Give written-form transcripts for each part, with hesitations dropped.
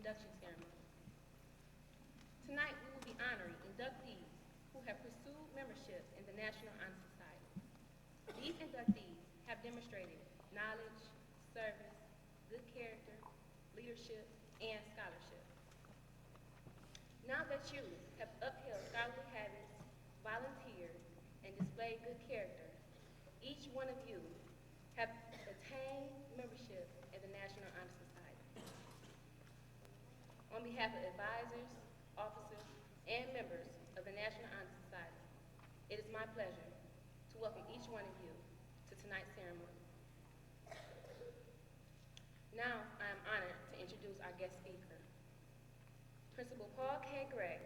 induction ceremony. Tonight, we will be honoring inductees who have pursued membership in the National Honor Society. These inductees have demonstrated knowledge, service, good character, leadership, and scholarship. Now that you have upheld scholarly habits, volunteered, and displayed good character, each one of you have attained membership in the National Honor Society. On behalf of advisors, officers, and members of the National Honor Society, it is my pleasure to welcome each one of you to tonight's ceremony. Now, I am honored to introduce our guest speaker. Principal Paul K. Gray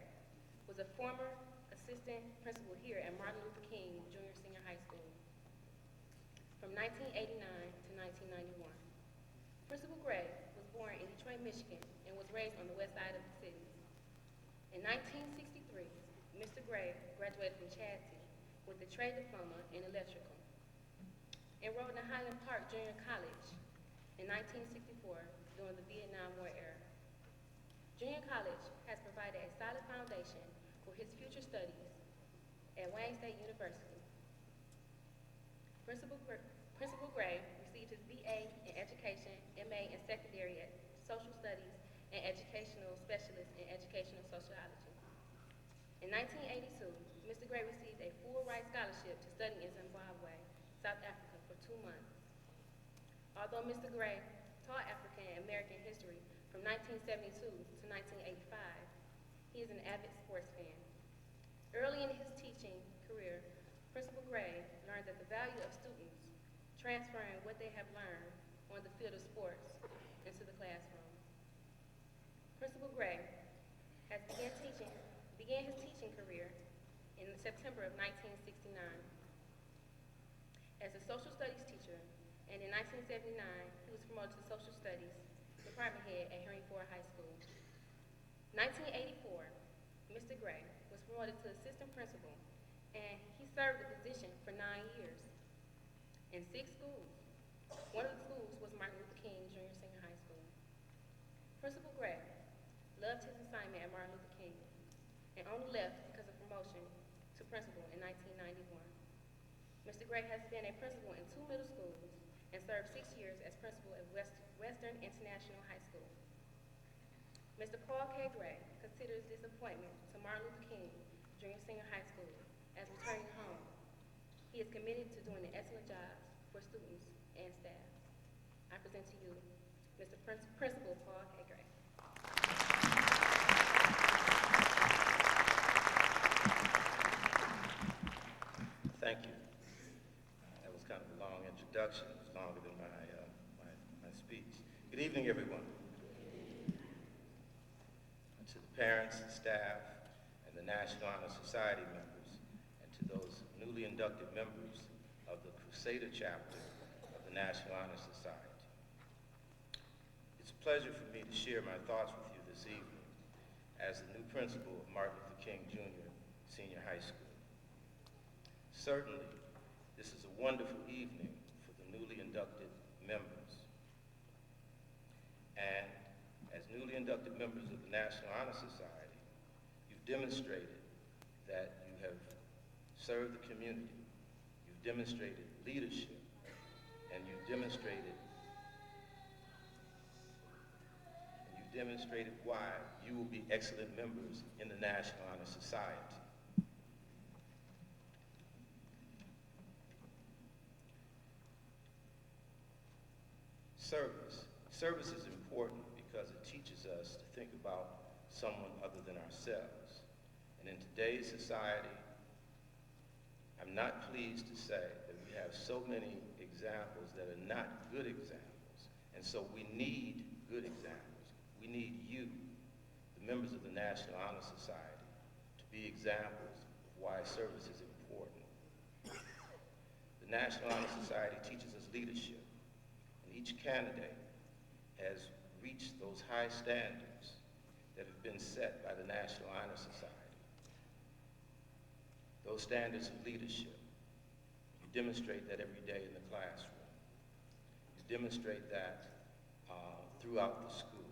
was a former assistant principal here at Martin Luther King Junior Senior High School from 1989 to 1991. Principal Gray was born in Detroit, Michigan, and was raised on the west side of the city. In 1963, Mr. Gray graduated from Chadsey with a trade diploma in electrical. Enrolled in Highland Park Junior College in 1964 during the Vietnam War era. Junior College has provided a solid foundation for his future studies at Wayne State University. Principal Gray received his BA in Education, MA in Secondary Social Studies, and Educational Specialist in Educational Sociology. In 1982, Mr. Gray received a full ride scholarship to study in Zimbabwe, South Africa for 2 months. Although Mr. Gray taught African and American history from 1972 to 1985, he is an avid sports fan. Early in his teaching career, Principal Gray learned that the value of students transferring what they have learned on the field of sports into the classroom. Principal Gray has began his teaching career in September of 1969 as a social studies teacher, and in 1979, he was promoted to social studies department head at Henry Ford High School. 1984, Mr. Gray was promoted to assistant principal, and he served the position for 9 years in 6 schools. One of the schools was Martin Luther King Junior Senior High School. Principal Gray loved his assignment at Martin Luther King and only left because of promotion to principal in 1991. Mr. Gray has been a principal in 2 middle schools and served 6 years as principal at Western International High School. Mr. Paul K. Gray considers this appointment to Martin Luther King Junior Senior High School as returning home. He is committed to doing an excellent job for students and staff. I present to you Mr. Principal Paul K. Gray. Thank you. That was kind of a long introduction. It was longer than my speech. Good evening, everyone. To the parents, staff, and the National Honor Society members, and to those newly inducted members of the Crusader chapter of the National Honor Society. It's a pleasure for me to share my thoughts with you this evening as the new principal of Martin Luther King Junior Senior High School. Certainly, this is a wonderful evening for the newly inducted members. And as newly inducted members of the National Honor Society, you've demonstrated that you have served the community, you've demonstrated leadership, and you've demonstrated why you will be excellent members in the National Honor Society. Service is important because it teaches us to think about someone other than ourselves. And in today's society, I'm not pleased to say that we have so many examples that are not good examples. And so we need good examples. We need you, the members of the National Honor Society, to be examples of why service is important. The National Honor Society teaches us leadership, and each candidate has reached those high standards that have been set by the National Honor Society. Those standards of leadership, you demonstrate that every day in the classroom. You demonstrate that throughout the school.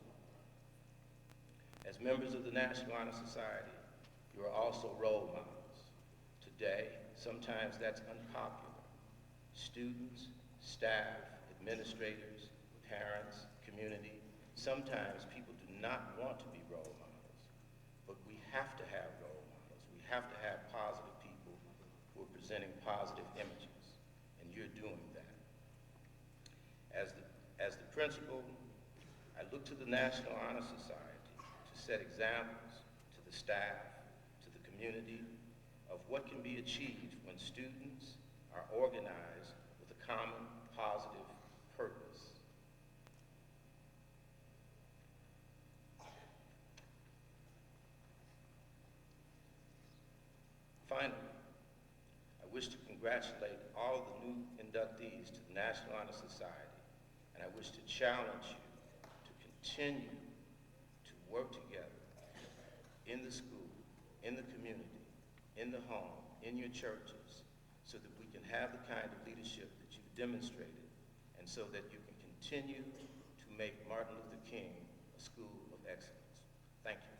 As members of the National Honor Society, you are also role models. Today, sometimes that's unpopular. Students, staff, administrators, parents, community, sometimes people do not want to be role models, but we have to have role models. We have to have positive people who are presenting positive images, and you're doing that. As the principal, I look to the National Honor Society to set examples to the staff, to the community, of what can be achieved when students are organized with a common positive purpose. Finally, I wish to congratulate all of the new inductees to the National Honor Society, and I wish to challenge you to continue to work together in the school, in the community, in the home, in your churches, so that we can have the kind of leadership that you've demonstrated, and so that you can continue to make Martin Luther King a school of excellence. Thank you.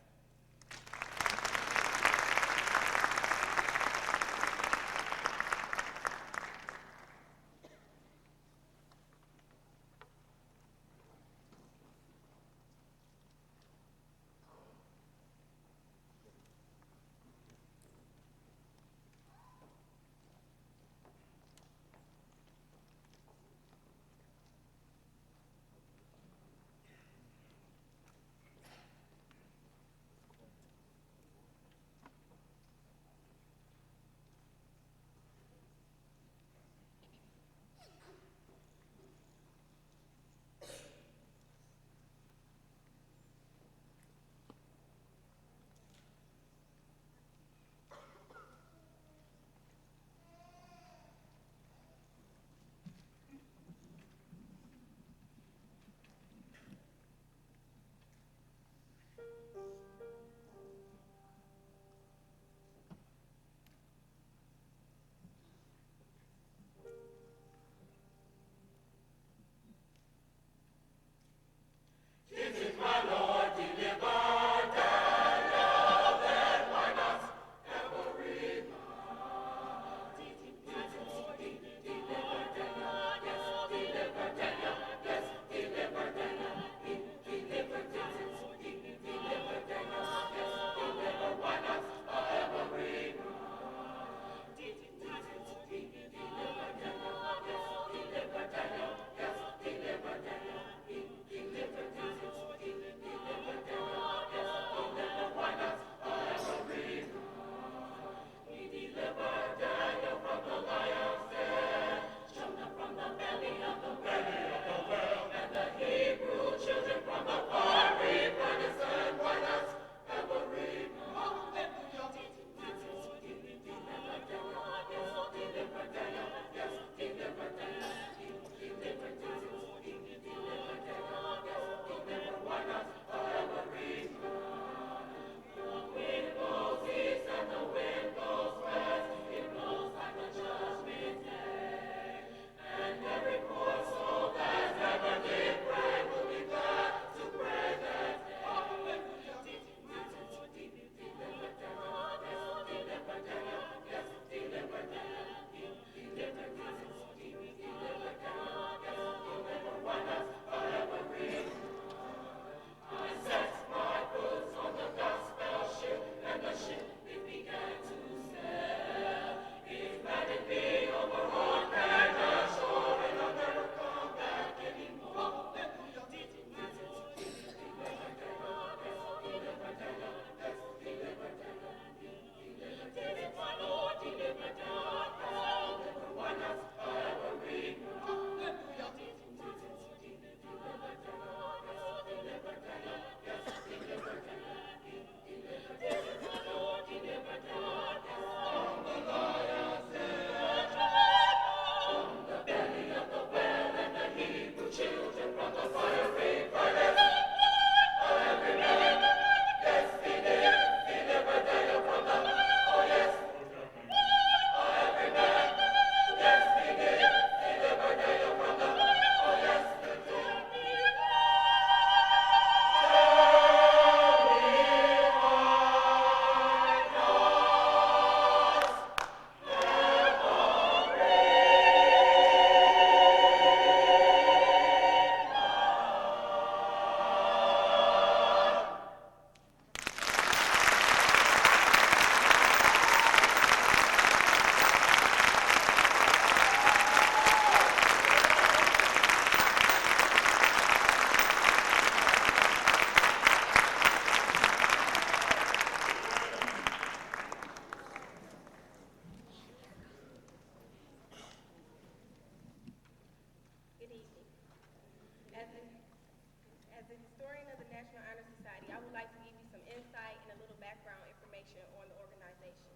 As the historian of the National Honor Society, I would like to give you some insight and a little background information on the organization.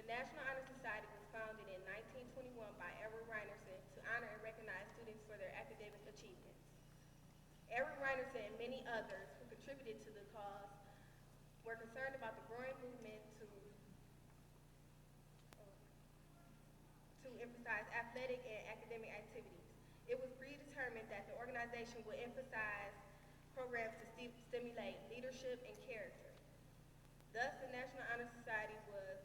The National Honor Society was founded in 1921 by Edward Reinerson to honor and recognize students for their academic achievements. Edward Reinerson and many others who contributed to the cause were concerned about the growing movement to emphasize athletic and academic activities. It was predetermined that the organization would emphasize programs to stimulate leadership and character. Thus, the National Honor Society was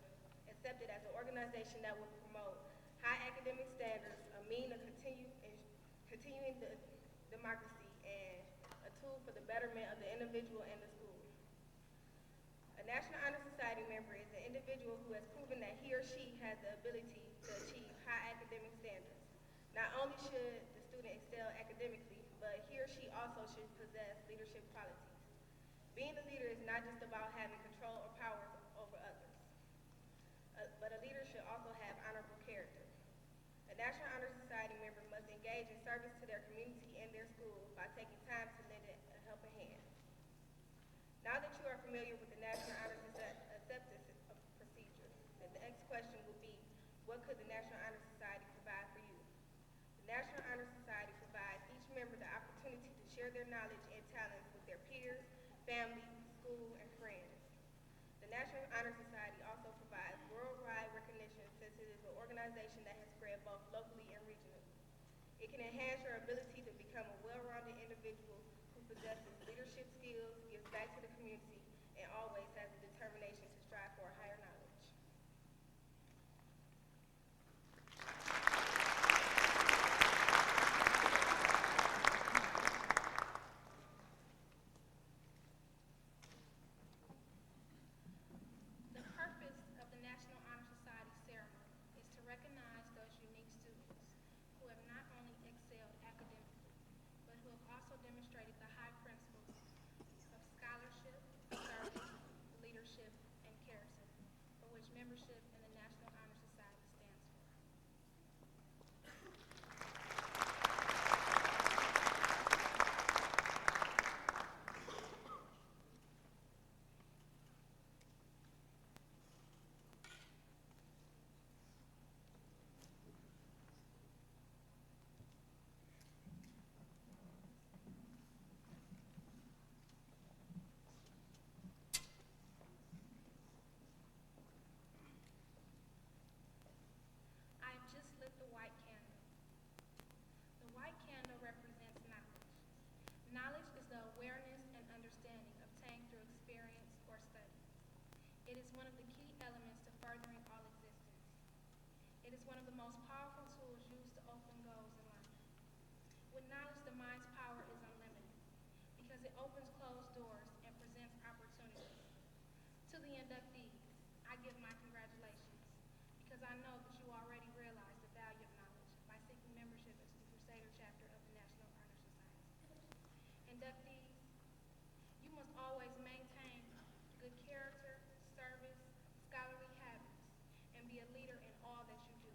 accepted as an organization that would promote high academic standards, a means of continuing the democracy, and a tool for the betterment of the individual and the school. A National Honor Society member is an individual who has proven that he or she has the ability to achieve high academic standards. Not only should the student excel academically, but he or she also should possess leadership qualities. Being a leader is not just about having control or power over others, but a leader should also have honorable character. A National Honor Society member must engage in service to their community and their school by taking time to lend a helping hand. Now that you are familiar with the National Honor acceptance procedure, the next question will be, what could the National Honor Society provide for you? The National Honor Society provides each member the opportunity to share their knowledge and talents with their peers, family, school, and friends. The National Honor Society also provides worldwide recognition since it is an organization that has spread both locally and regionally. It can enhance your ability to become a well-rounded individual who possesses leadership skills, gives back to the community, and always has the determination to strive for a higher knowledge. The purpose of the National Honor Society ceremony is to recognize those unique students who have not only excelled academically, but who have also demonstrated the high principles of scholarship, service, leadership, and character, for which membership in the National Honor Society stands for. I have just lit the white candle. The white candle represents knowledge. Knowledge is the awareness and understanding obtained through experience or study. It is one of the key elements to furthering all existence. It is one of the most powerful tools used to open goals in life. With knowledge, the mind's power is unlimited because it opens closed doors and presents opportunities. To the inductees, I give my congratulations because I know that you already realize the value of knowledge by seeking membership into the Crusader chapter of the National Honor Society. Inductees, you must always maintain good character, service, scholarly habits, and be a leader in all that you do.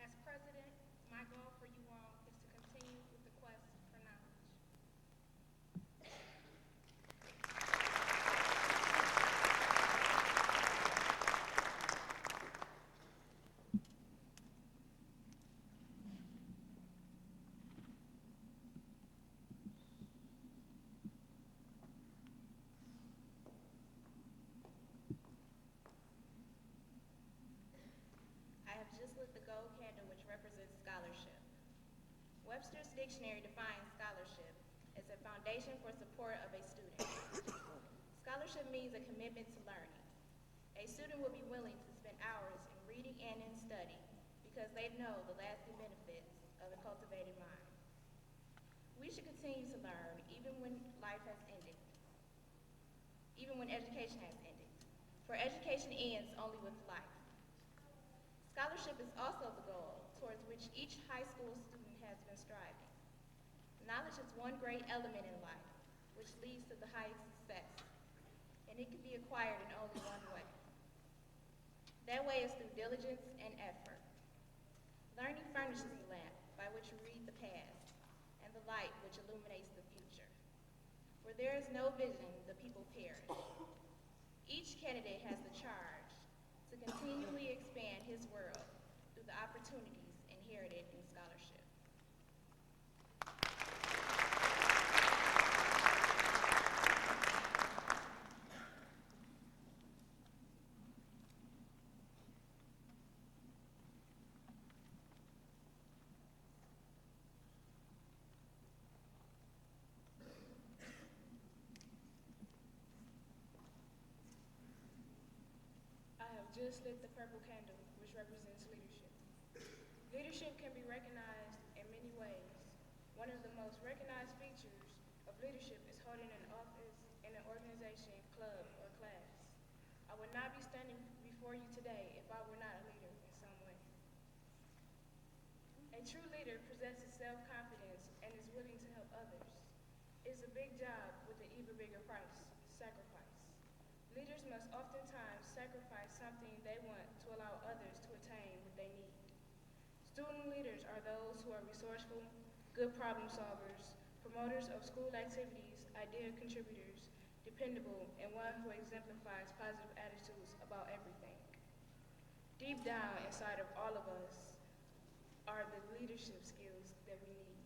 As president, my goal for you all is to continue with the quest for knowledge. I have just lit the gold candle, which represents scholarship. Webster's Dictionary defines scholarship as a foundation for support of a student. Scholarship means a commitment to learning. A student will be willing to spend hours in reading and in study because they know the lasting benefits of a cultivated mind. We should continue to learn even when life has ended, even when education has ended. For education ends only with life. Scholarship is also the goal towards which each high school student has been striving. Knowledge is one great element in life, which leads to the highest success, and it can be acquired in only one way. That way is through diligence and effort. Learning furnishes the lamp by which you read the past, and the light which illuminates the future. Where there is no vision, the people perish. Each candidate has the charge to continually expand his world through the opportunities inherited in scholarship. I have just lit the purple candle, which represents leadership. Leadership can be recognized in many ways. One of the most recognized features of leadership is holding an office in an organization, club, or class. I would not be standing before you today if I were not a leader in some way. A true leader possesses self-confidence and is willing to help others. It's a big job with an even bigger price, sacrifice. Leaders must oftentimes sacrifice something they want to allow others to attain what they need. Student leaders are those who are resourceful, good problem solvers, promoters of school activities, idea contributors, dependable, and one who exemplifies positive attitudes about everything. Deep down inside of all of us are the leadership skills that we need.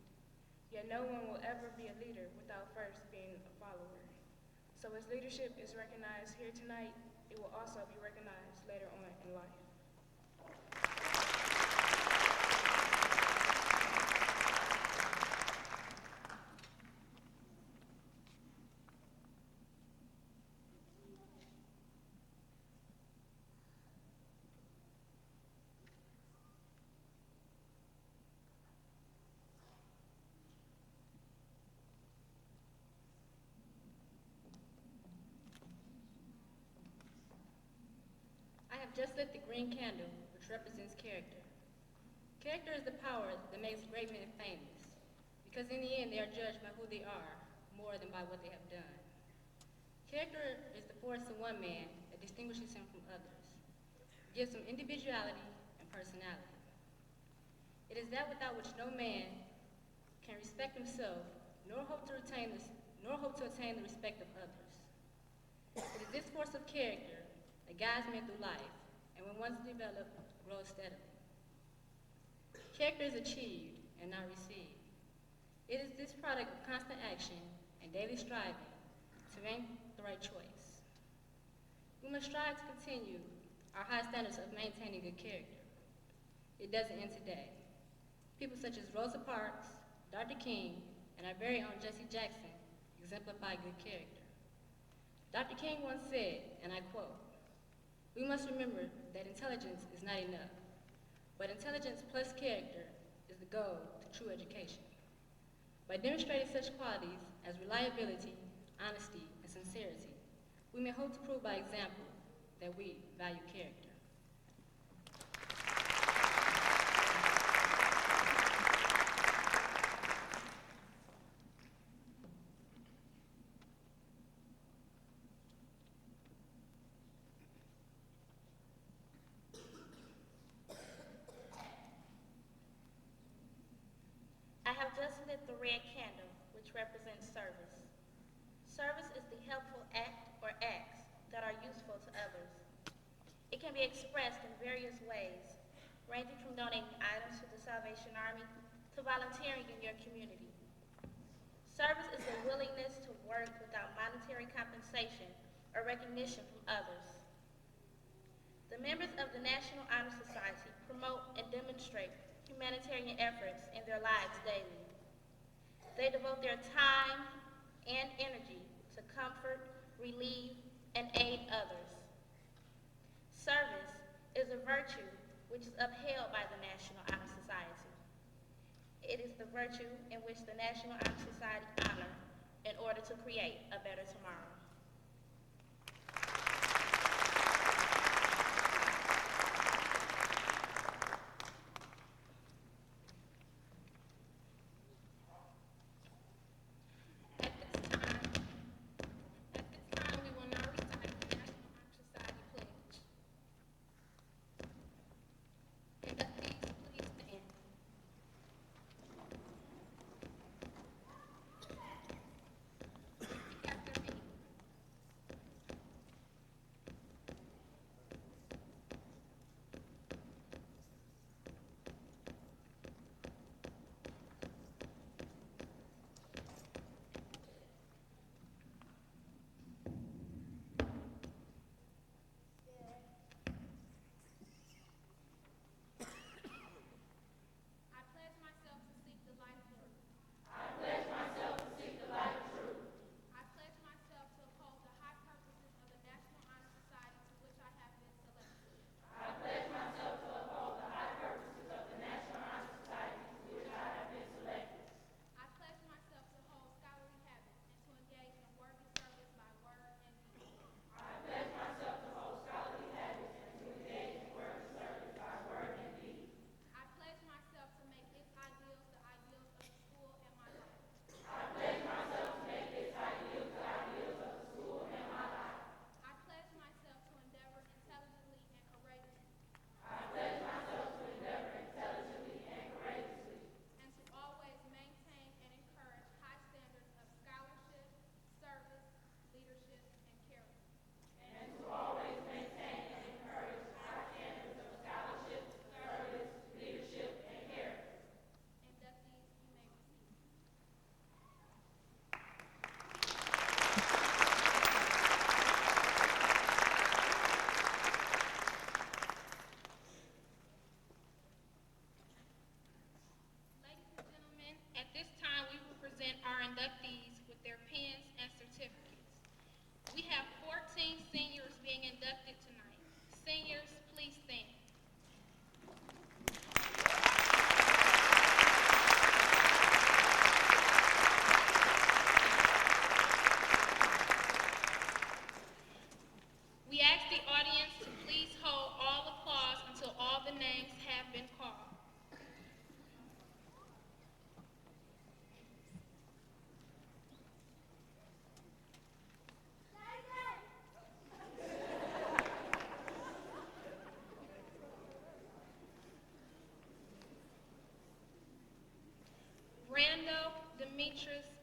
Yet no one will ever be a leader without first being a follower. So as leadership is recognized here tonight, it will also be recognized later on in life. I have just lit the green candle, which represents character. Character is the power that makes great men famous, because in the end they are judged by who they are more than by what they have done. Character is the force in one man that distinguishes him from others, gives him individuality and personality. It is that without which no man can respect himself, nor hope to attain the respect of others. It is this force of character that guides men through life, and when once developed, grows steadily. Character is achieved and not received. It is this product of constant action and daily striving to make the right choice. We must strive to continue our high standards of maintaining good character. It doesn't end today. People such as Rosa Parks, Dr. King, and our very own Jesse Jackson exemplify good character. Dr. King once said, and I quote, "We must remember that intelligence is not enough, but intelligence plus character is the goal to true education." By demonstrating such qualities as reliability, honesty, and sincerity, we may hope to prove by example that we value character. I have just lit the red candle, which represents service. Service is the helpful act or acts that are useful to others. It can be expressed in various ways, ranging from donating items to the Salvation Army to volunteering in your community. Service is the willingness to work without monetary compensation or recognition from others. The members of the National Honor Society promote and demonstrate humanitarian efforts in their lives daily. They devote their time and energy to comfort, relieve, and aid others. Service is a virtue which is upheld by the National Honor Society. It is the virtue in which the National Honor Society honor in order to create a better tomorrow. At this time, we will now recite the National Honor Society pledge. Inductees, please stand. interests,